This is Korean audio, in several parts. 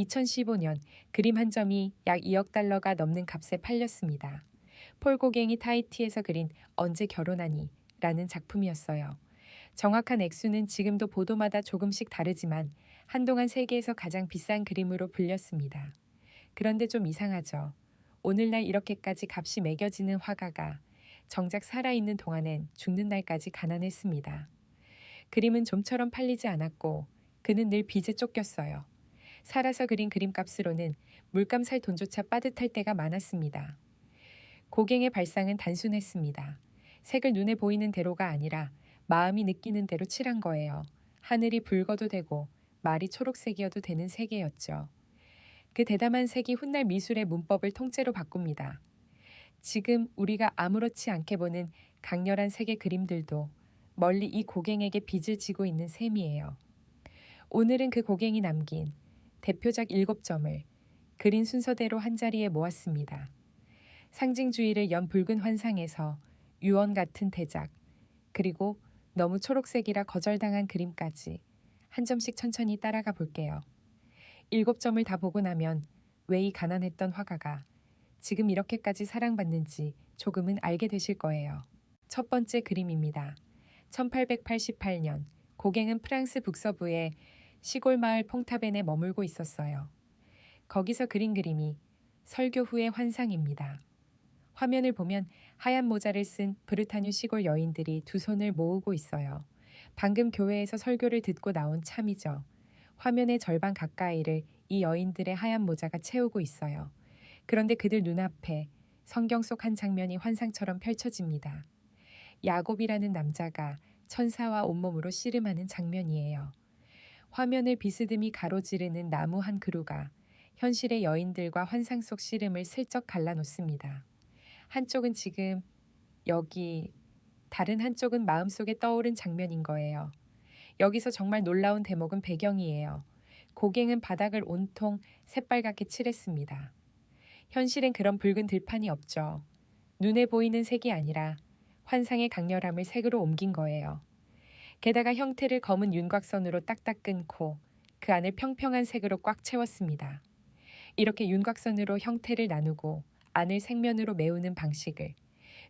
2015년 그림 한 점이 약 2억 달러가 넘는 값에 팔렸습니다. 폴 고갱이 타히티에서 그린 언제 결혼하니? 라는 작품이었어요. 정확한 액수는 지금도 보도마다 조금씩 다르지만 한동안 세계에서 가장 비싼 그림으로 불렸습니다. 그런데 좀 이상하죠. 오늘날 이렇게까지 값이 매겨지는 화가가 정작 살아있는 동안엔 죽는 날까지 가난했습니다. 그림은 좀처럼 팔리지 않았고 그는 늘 빚에 쫓겼어요. 살아서 그린 그림값으로는 물감 살 돈조차 빠듯할 때가 많았습니다. 고갱의 발상은 단순했습니다. 색을 눈에 보이는 대로가 아니라 마음이 느끼는 대로 칠한 거예요. 하늘이 붉어도 되고 말이 초록색이어도 되는 세계였죠. 그 대담한 색이 훗날 미술의 문법을 통째로 바꿉니다. 지금 우리가 아무렇지 않게 보는 강렬한 색의 그림들도 멀리 이 고갱에게 빚을 지고 있는 셈이에요. 오늘은 그 고갱이 남긴 대표작 7점을 그린 순서대로 한자리에 모았습니다. 상징주의를 연 붉은 환상에서 유언 같은 대작, 그리고 너무 초록색이라 거절당한 그림까지 한 점씩 천천히 따라가 볼게요. 7점을 다 보고 나면 왜 이 가난했던 화가가 지금 이렇게까지 사랑받는지 조금은 알게 되실 거예요. 첫 번째 그림입니다. 1888년 고갱은 프랑스 북서부의 시골 마을 퐁타벤에 머물고 있었어요. 거기서 그린 그림이 설교 후의 환상입니다. 화면을 보면 하얀 모자를 쓴 브르타뉴 시골 여인들이 두 손을 모으고 있어요. 방금 교회에서 설교를 듣고 나온 참이죠. 화면의 절반 가까이를 이 여인들의 하얀 모자가 채우고 있어요. 그런데 그들 눈앞에 성경 속 한 장면이 환상처럼 펼쳐집니다. 야곱이라는 남자가 천사와 온몸으로 씨름하는 장면이에요. 화면을 비스듬히 가로지르는 나무 한 그루가 현실의 여인들과 환상 속 씨름을 슬쩍 갈라놓습니다. 한쪽은 지금 여기, 다른 한쪽은 마음속에 떠오른 장면인 거예요. 여기서 정말 놀라운 대목은 배경이에요. 고갱은 바닥을 온통 새빨갛게 칠했습니다. 현실엔 그런 붉은 들판이 없죠. 눈에 보이는 색이 아니라 환상의 강렬함을 색으로 옮긴 거예요. 게다가 형태를 검은 윤곽선으로 딱딱 끊고 그 안을 평평한 색으로 꽉 채웠습니다. 이렇게 윤곽선으로 형태를 나누고 안을 색면으로 메우는 방식을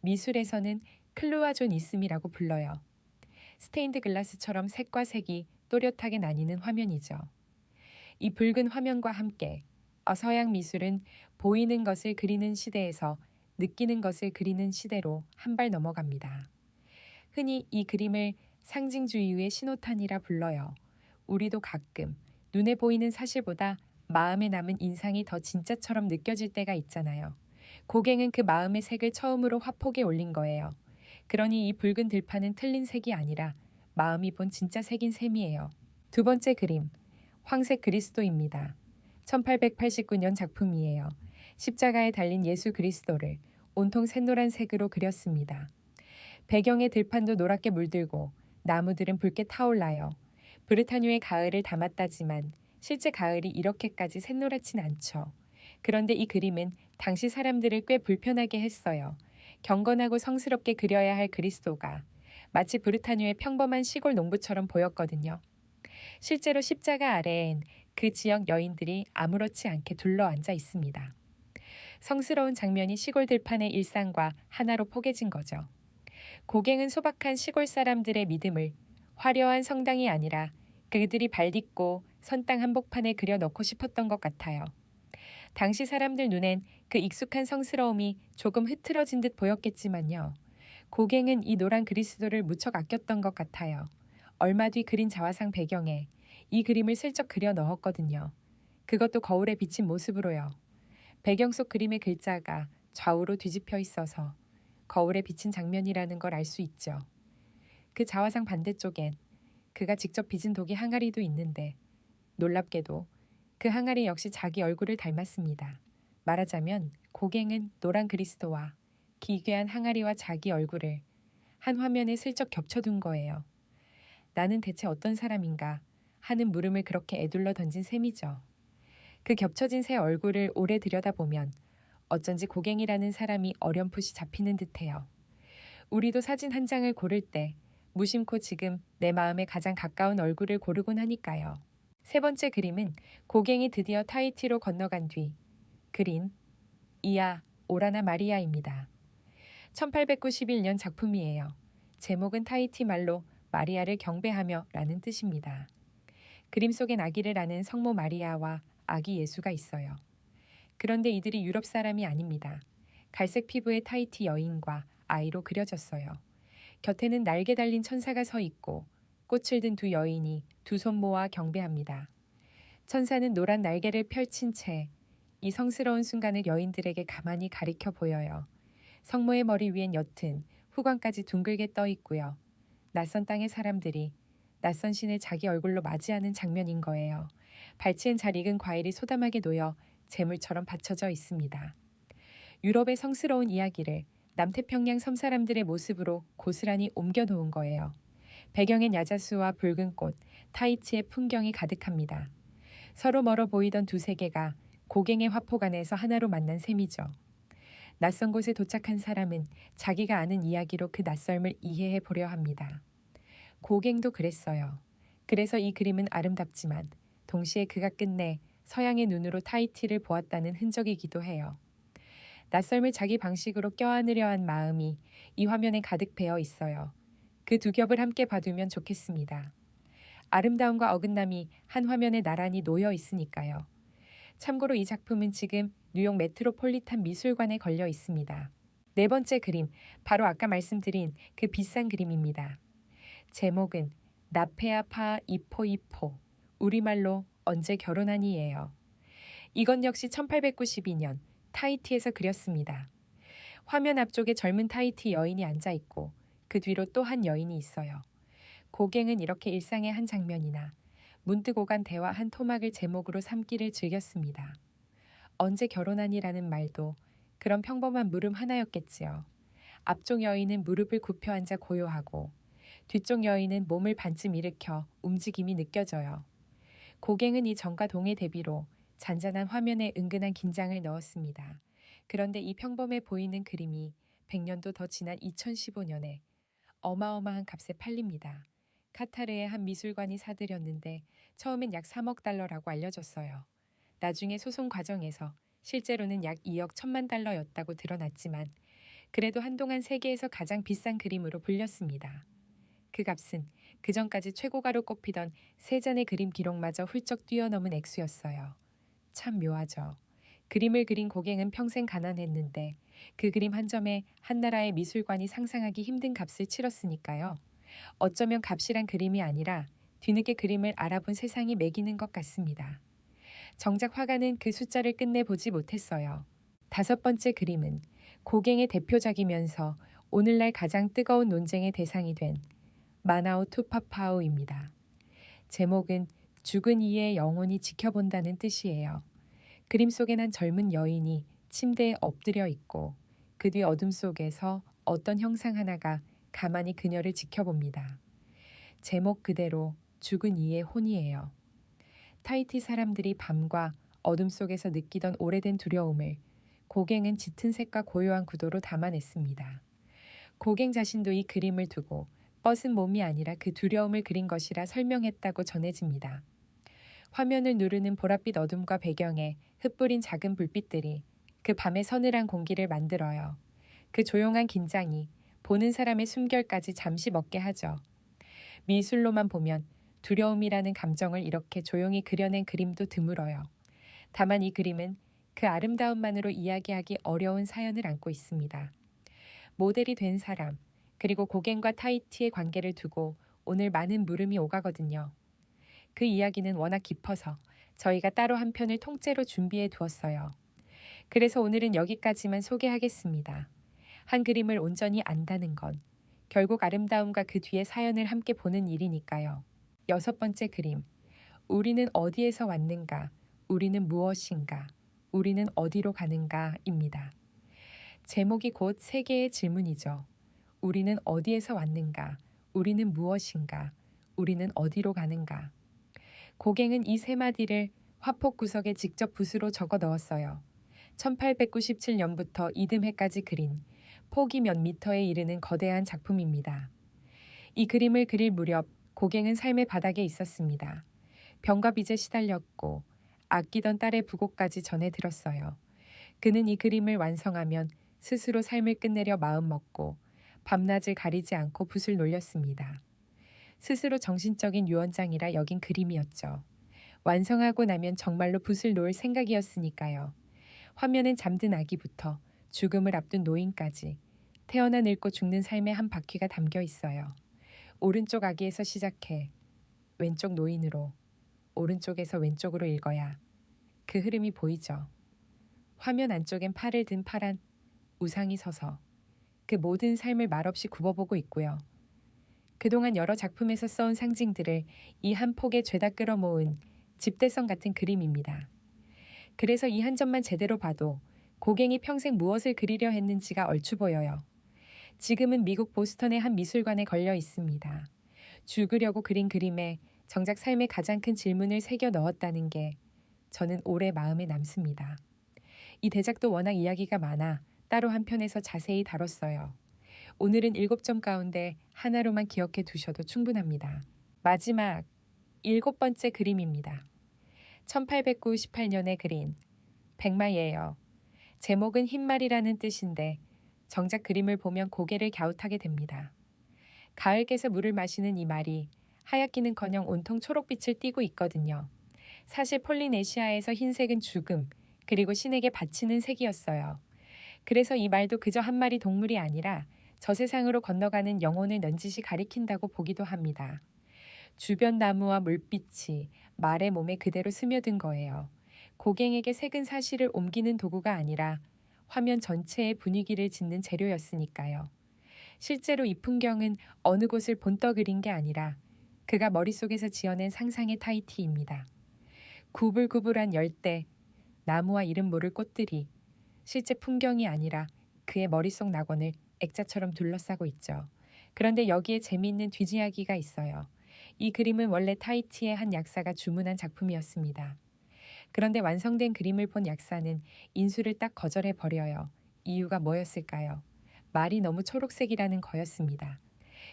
미술에서는 클루아조니즘이라고 불러요. 스테인드 글라스처럼 색과 색이 또렷하게 나뉘는 화면이죠. 이 붉은 화면과 함께 서양 미술은 보이는 것을 그리는 시대에서 느끼는 것을 그리는 시대로 한 발 넘어갑니다. 흔히 이 그림을 상징주의의 신호탄이라 불러요. 우리도 가끔 눈에 보이는 사실보다 마음에 남은 인상이 더 진짜처럼 느껴질 때가 있잖아요. 고갱은 그 마음의 색을 처음으로 화폭에 올린 거예요. 그러니 이 붉은 들판은 틀린 색이 아니라 마음이 본 진짜 색인 셈이에요. 두 번째 그림, 황색 그리스도입니다. 1889년 작품이에요. 십자가에 달린 예수 그리스도를 온통 샛노란 색으로 그렸습니다. 배경의 들판도 노랗게 물들고 나무들은 붉게 타올라요. 브르타뉴의 가을을 담았다지만 실제 가을이 이렇게까지 샛노랗진 않죠. 그런데 이 그림은 당시 사람들을 꽤 불편하게 했어요. 경건하고 성스럽게 그려야 할 그리스도가 마치 브르타뉴의 평범한 시골 농부처럼 보였거든요. 실제로 십자가 아래엔 그 지역 여인들이 아무렇지 않게 둘러앉아 있습니다. 성스러운 장면이 시골 들판의 일상과 하나로 포개진 거죠. 고갱은 소박한 시골 사람들의 믿음을 화려한 성당이 아니라 그들이 발 딛고 선 땅 한복판에 그려넣고 싶었던 것 같아요. 당시 사람들 눈엔 그 익숙한 성스러움이 조금 흐트러진 듯 보였겠지만요. 고갱은 이 노란 그리스도를 무척 아꼈던 것 같아요. 얼마 뒤 그린 자화상 배경에 이 그림을 슬쩍 그려 넣었거든요. 그것도 거울에 비친 모습으로요. 배경 속 그림의 글자가 좌우로 뒤집혀 있어서 거울에 비친 장면이라는 걸 알 수 있죠. 그 자화상 반대쪽엔 그가 직접 빚은 독이 항아리도 있는데 놀랍게도 그 항아리 역시 자기 얼굴을 닮았습니다. 말하자면 고갱은 노란 그리스도와 기괴한 항아리와 자기 얼굴을 한 화면에 슬쩍 겹쳐둔 거예요. 나는 대체 어떤 사람인가 하는 물음을 그렇게 에둘러 던진 셈이죠. 그 겹쳐진 새 얼굴을 오래 들여다보면 어쩐지 고갱이라는 사람이 어렴풋이 잡히는 듯해요. 우리도 사진 한 장을 고를 때 무심코 지금 내 마음에 가장 가까운 얼굴을 고르곤 하니까요. 세 번째 그림은 고갱이 드디어 타히티로 건너간 뒤 그린 이아 오라나 마리아입니다. 1891년 작품이에요. 제목은 타히티 말로 마리아를 경배하며 라는 뜻입니다. 그림 속엔 아기를 안은 성모 마리아와 아기 예수가 있어요. 그런데 이들이 유럽 사람이 아닙니다. 갈색 피부의 타히티 여인과 아이로 그려졌어요. 곁에는 날개 달린 천사가 서 있고 꽃을 든 두 여인이 두 손 모아 경배합니다. 천사는 노란 날개를 펼친 채 이 성스러운 순간을 여인들에게 가만히 가리켜 보여요. 성모의 머리 위엔 옅은 후광까지 둥글게 떠 있고요. 낯선 땅의 사람들이 낯선 신을 자기 얼굴로 맞이하는 장면인 거예요. 발치엔 잘 익은 과일이 소담하게 놓여 재물처럼 받쳐져 있습니다. 유럽의 성스러운 이야기를 남태평양 섬 사람들의 모습으로 고스란히 옮겨놓은 거예요. 배경엔 야자수와 붉은 꽃, 타히티의 풍경이 가득합니다. 서로 멀어 보이던 두 세계가 고갱의 화폭 안에서 하나로 만난 셈이죠. 낯선 곳에 도착한 사람은 자기가 아는 이야기로 그 낯설음을 이해해 보려 합니다. 고갱도 그랬어요. 그래서 이 그림은 아름답지만 동시에 그가 끝내 서양의 눈으로 타히티를 보았다는 흔적이기도 해요. 낯설음을 자기 방식으로 껴안으려 한 마음이 이 화면에 가득 배어 있어요. 그 두 겹을 함께 봐두면 좋겠습니다. 아름다움과 어긋남이 한 화면에 나란히 놓여 있으니까요. 참고로 이 작품은 지금 뉴욕 메트로폴리탄 미술관에 걸려 있습니다. 네 번째 그림, 바로 아까 말씀드린 그 비싼 그림입니다. 제목은 나페아파 이포이포, 우리말로 언제 결혼하니예요. 이건 역시 1892년 타히티에서 그렸습니다. 화면 앞쪽에 젊은 타히티 여인이 앉아 있고 그 뒤로 또 한 여인이 있어요. 고갱은 이렇게 일상의 한 장면이나 문득 오간 대화 한 토막을 제목으로 삼기를 즐겼습니다. 언제 결혼하니라는 말도 그런 평범한 물음 하나였겠지요. 앞쪽 여인은 무릎을 굽혀 앉아 고요하고 뒤쪽 여인은 몸을 반쯤 일으켜 움직임이 느껴져요. 고갱은 이 정과 동의 대비로 잔잔한 화면에 은근한 긴장을 넣었습니다. 그런데 이 평범해 보이는 그림이 100년도 더 지난 2015년에 어마어마한 값에 팔립니다. 카타르의 한 미술관이 사들였는데 처음엔 약 3억 달러라고 알려졌어요. 나중에 소송 과정에서 실제로는 약 2억 1천만 달러였다고 드러났지만 그래도 한동안 세계에서 가장 비싼 그림으로 불렸습니다. 그 값은 그전까지 최고가로 꼽히던 세잔의 그림 기록마저 훌쩍 뛰어넘은 액수였어요. 참 묘하죠. 그림을 그린 고갱은 평생 가난했는데 그 그림 한 점에 한 나라의 미술관이 상상하기 힘든 값을 치렀으니까요. 어쩌면 값이란 그림이 아니라 뒤늦게 그림을 알아본 세상이 매기는 것 같습니다. 정작 화가는 그 숫자를 끝내 보지 못했어요. 다섯 번째 그림은 고갱의 대표작이면서 오늘날 가장 뜨거운 논쟁의 대상이 된 마나오 투파파우입니다. 제목은 죽은 이의 영혼이 지켜본다는 뜻이에요. 그림 속엔 한 젊은 여인이 침대에 엎드려 있고 그 뒤 어둠 속에서 어떤 형상 하나가 가만히 그녀를 지켜봅니다. 제목 그대로 죽은 이의 혼이에요. 타히티 사람들이 밤과 어둠 속에서 느끼던 오래된 두려움을 고갱은 짙은 색과 고요한 구도로 담아냈습니다. 고갱 자신도 이 그림을 두고 뻗은 몸이 아니라 그 두려움을 그린 것이라 설명했다고 전해집니다. 화면을 누르는 보랏빛 어둠과 배경에 흩뿌린 작은 불빛들이 그 밤의 서늘한 공기를 만들어요. 그 조용한 긴장이 보는 사람의 숨결까지 잠시 멎게 하죠. 미술로만 보면 두려움이라는 감정을 이렇게 조용히 그려낸 그림도 드물어요. 다만 이 그림은 그 아름다움만으로 이야기하기 어려운 사연을 안고 있습니다. 모델이 된 사람, 그리고 고갱과 타히티의 관계를 두고 오늘 많은 물음이 오가거든요. 그 이야기는 워낙 깊어서 저희가 따로 한 편을 통째로 준비해 두었어요. 그래서 오늘은 여기까지만 소개하겠습니다. 한 그림을 온전히 안다는 건 결국 아름다움과 그 뒤의 사연을 함께 보는 일이니까요. 여섯 번째 그림, 우리는 어디에서 왔는가, 우리는 무엇인가, 우리는 어디로 가는가입니다. 제목이 곧 세 개의 질문이죠. 우리는 어디에서 왔는가, 우리는 무엇인가, 우리는 어디로 가는가. 고갱은 이 세 마디를 화폭 구석에 직접 붓으로 적어 넣었어요. 1897년부터 이듬해까지 그린 폭이 몇 미터에 이르는 거대한 작품입니다. 이 그림을 그릴 무렵 고갱은 삶의 바닥에 있었습니다. 병과 빚에 시달렸고 아끼던 딸의 부고까지 전해 들었어요. 그는 이 그림을 완성하면 스스로 삶을 끝내려 마음먹고 밤낮을 가리지 않고 붓을 놀렸습니다. 스스로 정신적인 유언장이라 여긴 그림이었죠. 완성하고 나면 정말로 붓을 놓을 생각이었으니까요. 화면엔 잠든 아기부터 죽음을 앞둔 노인까지 태어나 늙고 죽는 삶의 한 바퀴가 담겨 있어요. 오른쪽 아기에서 시작해 왼쪽 노인으로, 오른쪽에서 왼쪽으로 읽어야 그 흐름이 보이죠. 화면 안쪽엔 팔을 든 파란 우상이 서서 그 모든 삶을 말없이 굽어보고 있고요. 그동안 여러 작품에서 써온 상징들을 이 한 폭에 죄다 끌어모은 집대성 같은 그림입니다. 그래서 이 한 점만 제대로 봐도 고갱이 평생 무엇을 그리려 했는지가 얼추 보여요. 지금은 미국 보스턴의 한 미술관에 걸려 있습니다. 죽으려고 그린 그림에 정작 삶의 가장 큰 질문을 새겨 넣었다는 게 저는 오래 마음에 남습니다. 이 대작도 워낙 이야기가 많아 따로 한 편에서 자세히 다뤘어요. 오늘은 7점 가운데 하나로만 기억해 두셔도 충분합니다. 마지막 7번째 그림입니다. 1898년에 그린 백마예요. 제목은 흰말이라는 뜻인데 정작 그림을 보면 고개를 갸웃하게 됩니다. 가을께서 물을 마시는 이 말이 하얗기는커녕 온통 초록빛을 띠고 있거든요. 사실 폴리네시아에서 흰색은 죽음, 그리고 신에게 바치는 색이었어요. 그래서 이 말도 그저 한 마리 동물이 아니라 저 세상으로 건너가는 영혼을 넌지시 가리킨다고 보기도 합니다. 주변 나무와 물빛이 말의 몸에 그대로 스며든 거예요. 고갱에게 색은 사실을 옮기는 도구가 아니라 화면 전체의 분위기를 짓는 재료였으니까요. 실제로 이 풍경은 어느 곳을 본떠 그린 게 아니라 그가 머릿속에서 지어낸 상상의 타이티입니다. 구불구불한 열대, 나무와 이름 모를 꽃들이 실제 풍경이 아니라 그의 머릿속 낙원을 액자처럼 둘러싸고 있죠. 그런데 여기에 재미있는 뒤이야기가 있어요. 이 그림은 원래 타히티의 한 약사가 주문한 작품이었습니다. 그런데 완성된 그림을 본 약사는 인수를 딱 거절해 버려요. 이유가 뭐였을까요? 말이 너무 초록색이라는 거였습니다.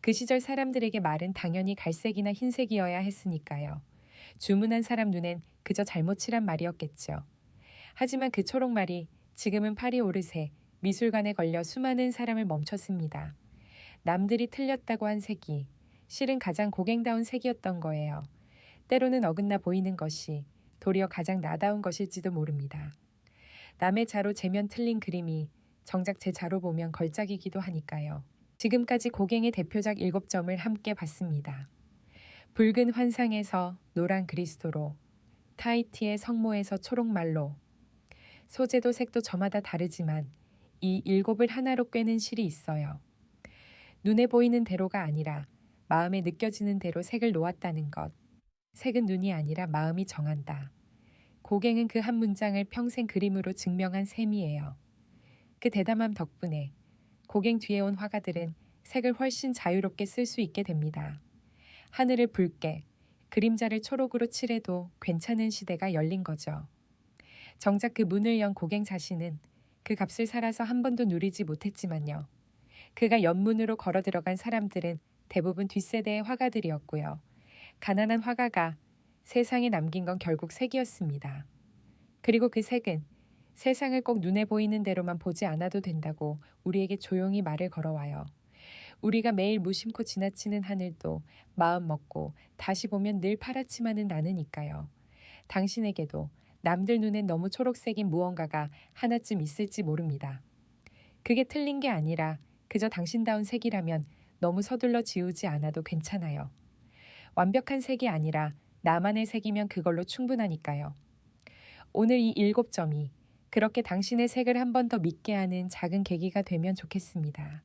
그 시절 사람들에게 말은 당연히 갈색이나 흰색이어야 했으니까요. 주문한 사람 눈엔 그저 잘못 칠한 말이었겠죠. 하지만 그 초록말이 지금은 팔이 오르세 미술관에 걸려 수많은 사람을 멈췄습니다. 남들이 틀렸다고 한 색이 실은 가장 고갱다운 색이었던 거예요. 때로는 어긋나 보이는 것이 도리어 가장 나다운 것일지도 모릅니다. 남의 자로 재면 틀린 그림이 정작 제 자로 보면 걸작이기도 하니까요. 지금까지 고갱의 대표작 7점을 함께 봤습니다. 붉은 환상에서 노란 그리스도로, 타히티의 성모에서 초록말로, 소재도 색도 저마다 다르지만 이 7을 하나로 꿰는 실이 있어요. 눈에 보이는 대로가 아니라 마음에 느껴지는 대로 색을 놓았다는 것. 색은 눈이 아니라 마음이 정한다. 고갱은 그 한 문장을 평생 그림으로 증명한 셈이에요. 그 대담함 덕분에 고갱 뒤에 온 화가들은 색을 훨씬 자유롭게 쓸 수 있게 됩니다. 하늘을 붉게, 그림자를 초록으로 칠해도 괜찮은 시대가 열린 거죠. 정작 그 문을 연 고갱 자신은 그 값을 살아서 한 번도 누리지 못했지만요. 그가 연문으로 걸어 들어간 사람들은 대부분 뒷세대의 화가들이었고요. 가난한 화가가 세상에 남긴 건 결국 색이었습니다. 그리고 그 색은 세상을 꼭 눈에 보이는 대로만 보지 않아도 된다고 우리에게 조용히 말을 걸어와요. 우리가 매일 무심코 지나치는 하늘도 마음 먹고 다시 보면 늘 파랗지만은 않으니까요. 당신에게도 남들 눈엔 너무 초록색인 무언가가 하나쯤 있을지 모릅니다. 그게 틀린 게 아니라 그저 당신다운 색이라면 너무 서둘러 지우지 않아도 괜찮아요. 완벽한 색이 아니라 나만의 색이면 그걸로 충분하니까요. 오늘 이 7점이 그렇게 당신의 색을 한 번 더 믿게 하는 작은 계기가 되면 좋겠습니다.